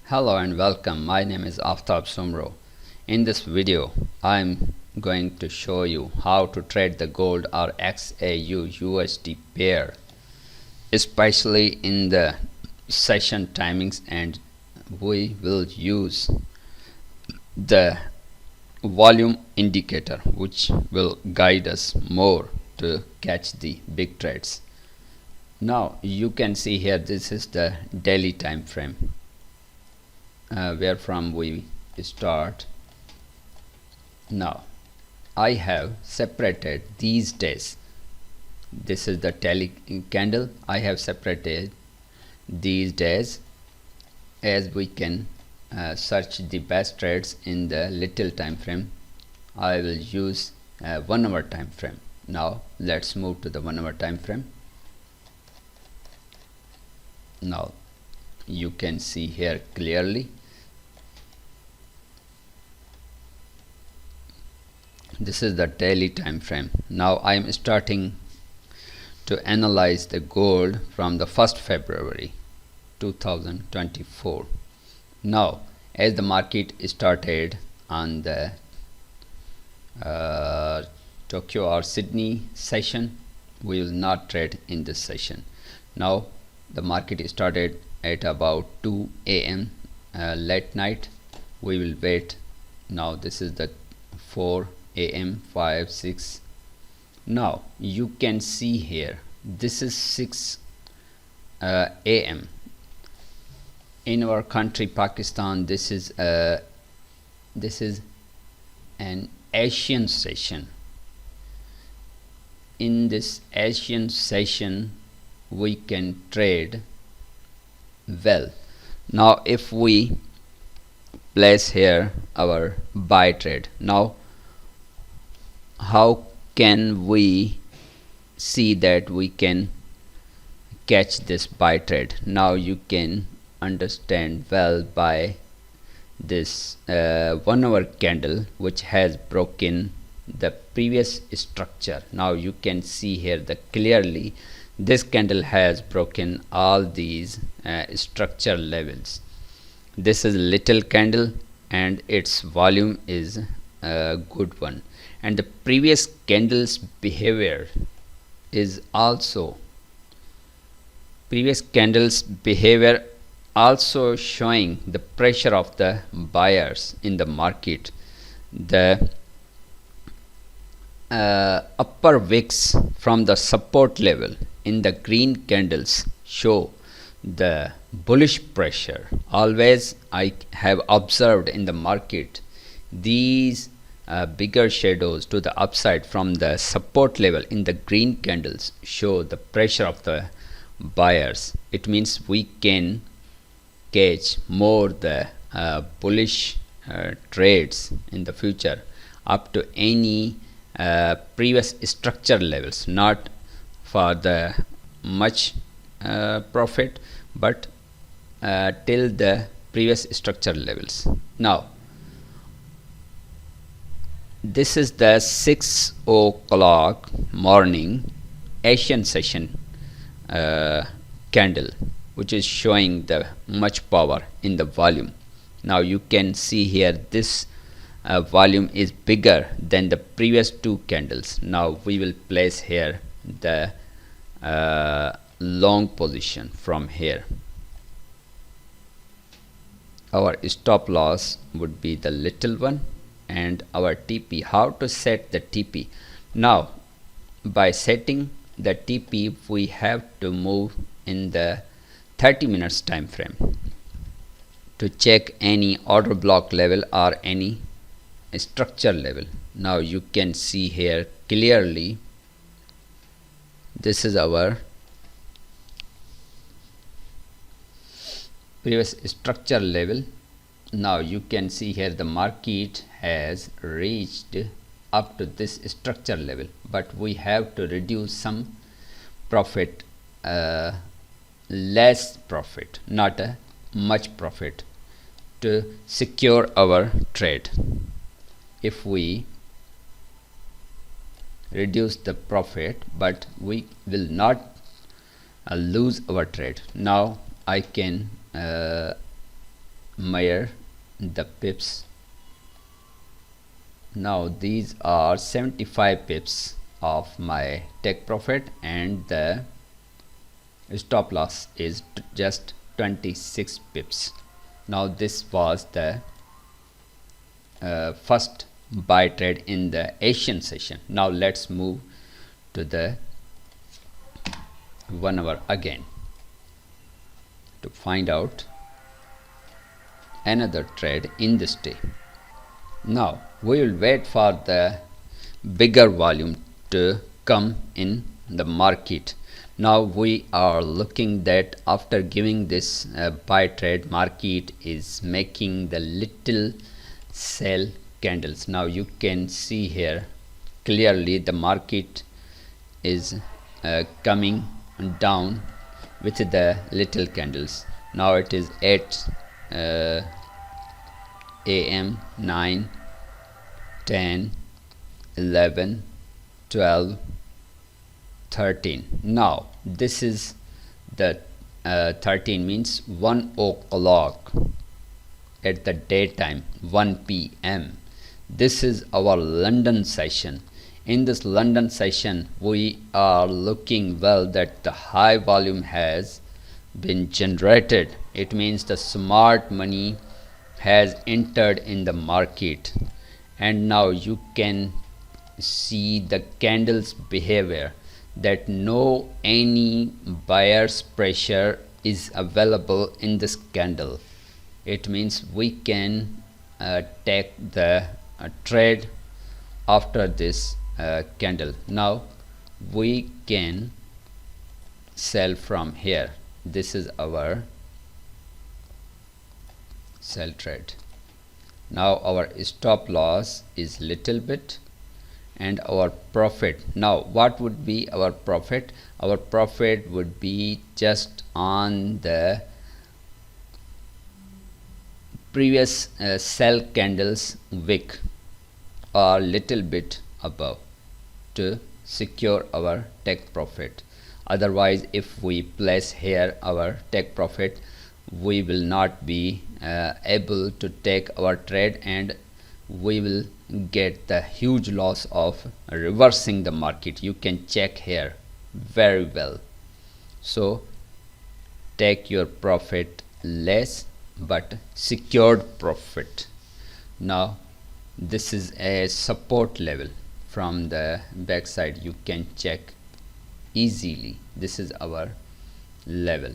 Hello and welcome. My name is Aftab Sumro. In this video, I'm going to show you how to trade the gold or XAUUSD pair, especially in the session timings, and we will use the volume indicator which will guide us more to catch the big trades. Now you can see here this is the daily time frame. Where from we start. Now I have separated these days. This is the daily candle. I have separated these days as we can search the best trades in the little time frame. I will use 1 hour time frame. Now let's move to the 1 hour time frame. Now you can see here clearly this is the daily time frame. Now I am starting to analyze the gold from the 1st February 2024. Now as the market started on the Tokyo or Sydney session, we will not trade in this session. Now the market started at about 2 a.m. Late night. We will wait. Now this is the 4 a.m. 5 6. Now you can see here this is 6 a.m. in our country Pakistan. This is an Asian session. In this Asian session we can trade well. Now if we place here our buy trade, now how can we see that we can catch this buy trade? Now you can understand well by this 1 hour candle which has broken the previous structure. Now you can see here that clearly this candle has broken all these structure levels. This is little candle and its volume is a good one, and the previous candle's behavior is also showing the pressure of the buyers in the market. The upper wicks from the support level in the green candles show the bullish pressure. Always I have observed in the market these bigger shadows to the upside from the support level in the green candles show the pressure of the buyers. It means we can catch more the bullish trades in the future up to any previous structure levels, not for the much profit, but till the previous structure levels. Now this is the 6 o'clock morning Asian session candle which is showing the much power in the volume. Now you can see here this volume is bigger than the previous two candles. Now we will place here the long position from here. Our stop loss would be the little one, and our TP. How to set the TP? Now by setting the TP we have to move in the 30 minutes time frame to check any order block level or any structure level. Now you can see here clearly this is our previous structure level. Now you can see here the market has reached up to this structure level, but we have to reduce some profit, less profit, not a much profit, to secure our trade. If we reduce the profit, but we will not lose our trade. Now I can measure the pips. Now these are 75 pips of my take profit, and the stop loss is just 26 pips. Now this was the first buy trade in the Asian session. Now let's move to the 1 hour again to find out another trade in this day. Now we will wait for the bigger volume to come in the market. Now we are looking that after giving this buy trade, market is making the little sell candles. Now you can see here clearly the market is coming down with the little candles. Now it is 8 am, 9, 10, 11, 12, 13. Now this is the 13 means 1 o'clock at the daytime, 1 p.m. This is our London session. In this London session we are looking well that the high volume has been generated. It means the smart money has entered in the market, and now you can see the candles behavior that no any buyer's pressure is available in this candle. It means we can take the trade after this candle. Now we can sell from here. This is our sell trade. Now our stop loss is little bit, and our profit. Now what would be our profit? Our profit would be just on the previous sell candles wick or little bit above to secure our take profit. Otherwise if we place here our take profit, we will not be able to take our trade, and we will get the huge loss of reversing the market. You can check here very well. So take your profit less but secured profit. Now this is a support level from the backside. You can check easily. This is our level.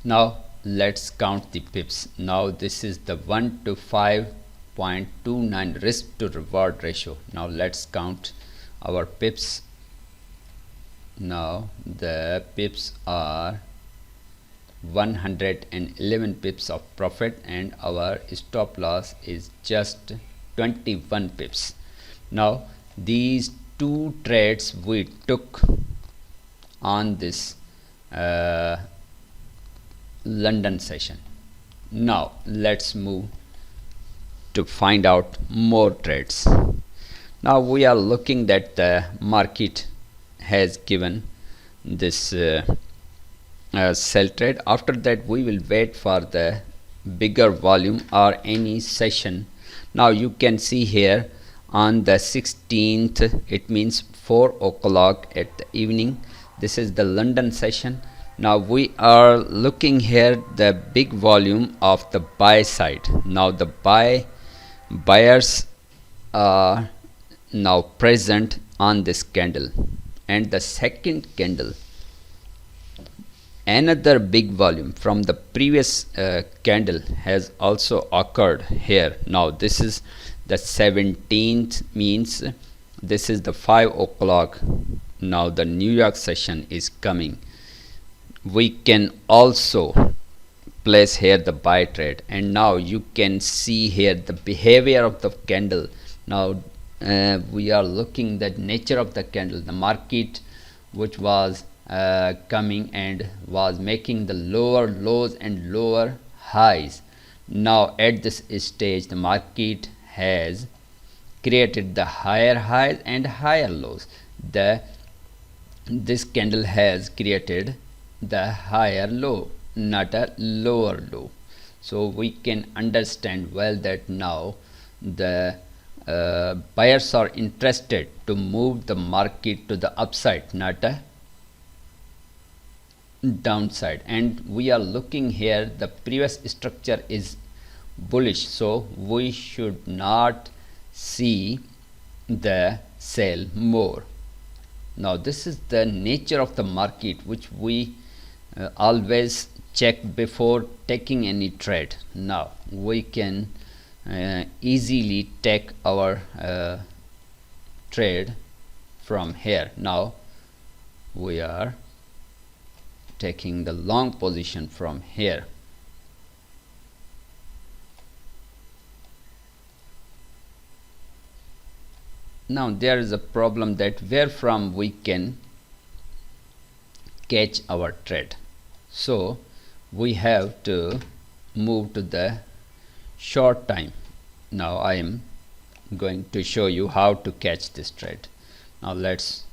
Now let's count the pips. Now this is the 1 to 5.29 risk to reward ratio. Now let's count our pips. Now the pips are 111 pips of profit, and our stop loss is just 21 pips. Now these two trades we took on this London session. Now let's move to find out more trades. Now we are looking that the market has given this sell trade. After that we will wait for the bigger volume or any session. Now you can see here on the 16th, it means 4 o'clock at the evening. This is the London session. Now we are looking here the big volume of the buy side. Now the buyers are now present on this candle, and the second candle, another big volume from the previous candle has also occurred here. Now this is the 17th, means this is the 5 o'clock. Now the New York session is coming. We can also place here the buy trade, and now you can see here the behavior of the candle. Now we are looking the nature of the candle. The market which was coming and was making the lower lows and lower highs. Now at this stage the market has created the higher highs and higher lows. This candle has created the higher low, not a lower low. So we can understand well that now the buyers are interested to move the market to the upside, not a downside. And we are looking here, the previous structure is bullish, so we should not see the sell more. Now this is the nature of the market which we always check before taking any trade. Now we can easily take our trade from here. Now we are taking the long position from here. Now there is a problem that where from we can catch our trade. So we have to move to the short time. Now I am going to show you how to catch this trade. Now let's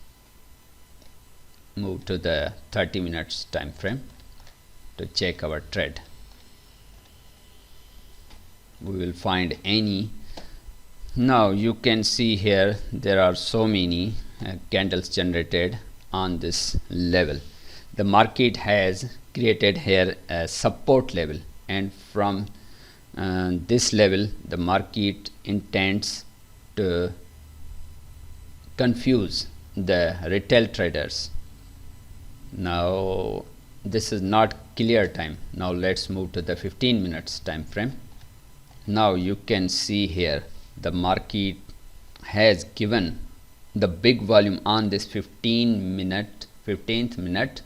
move to the 30 minutes time frame to check our trade. We will find any. Now you can see here there are so many candles generated on this level. The market has created here a support level, and from this level the market intends to confuse the retail traders. Now this is not clear time. Now let's move to the 15 minutes time frame. Now you can see here the market has given the big volume on this 15th minute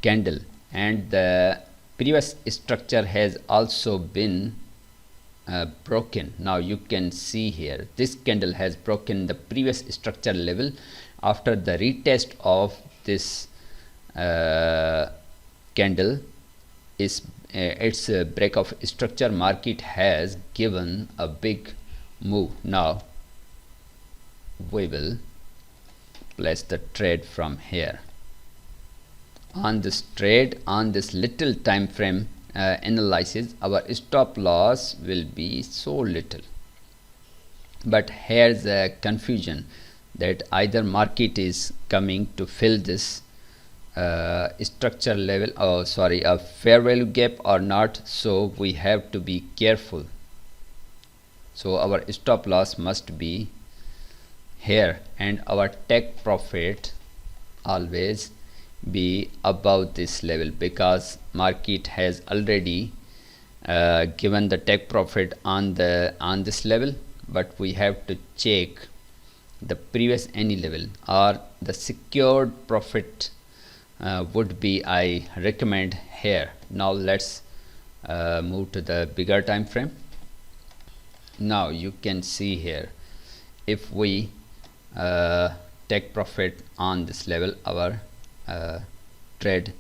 candle, and the previous structure has also been broken. Now you can see here this candle has broken the previous structure level. After the retest of this candle is its break of structure, market has given a big move. Now we will place the trade from here. On this trade, on this little time frame analysis, our stop loss will be so little, but here's a confusion that either market is coming to fill this structure level, a fair value gap or not. So we have to be careful. So our stop loss must be here, and our take profit always be above this level, because market has already given the take profit on this level, but we have to check the previous any level, or the secured profit would be, I recommend here. Now let's move to the bigger time frame. Now you can see here, if we take profit on this level, our trade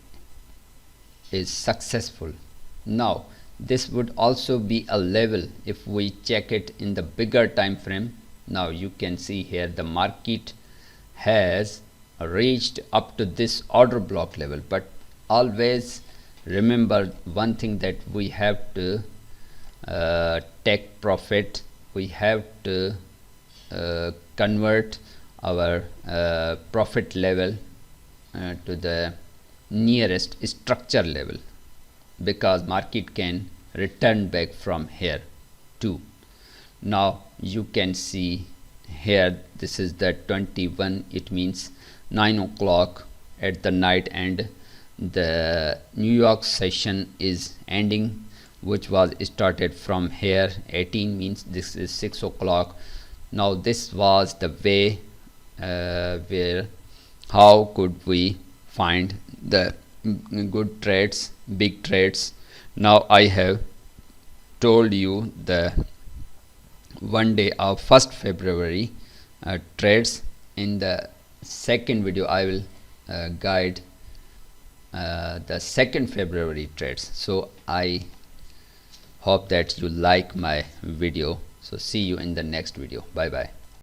is successful. Now this would also be a level if we check it in the bigger time frame. Now you can see here the market has reached up to this order block level, but always remember one thing, that we have to take profit. We have to convert our profit level to the nearest structure level, because market can return back from here too. Now you can see here this is the 21, it means 9 o'clock at the night, and the New York session is ending, which was started from here. 18 means this is 6 o'clock. Now this was the way where how could we find the good trades, big trades. Now I have told you the one day of 1st February trades. In the second video I will guide the 2nd February trades. So I hope that you like my video. So see you in the next video. Bye bye.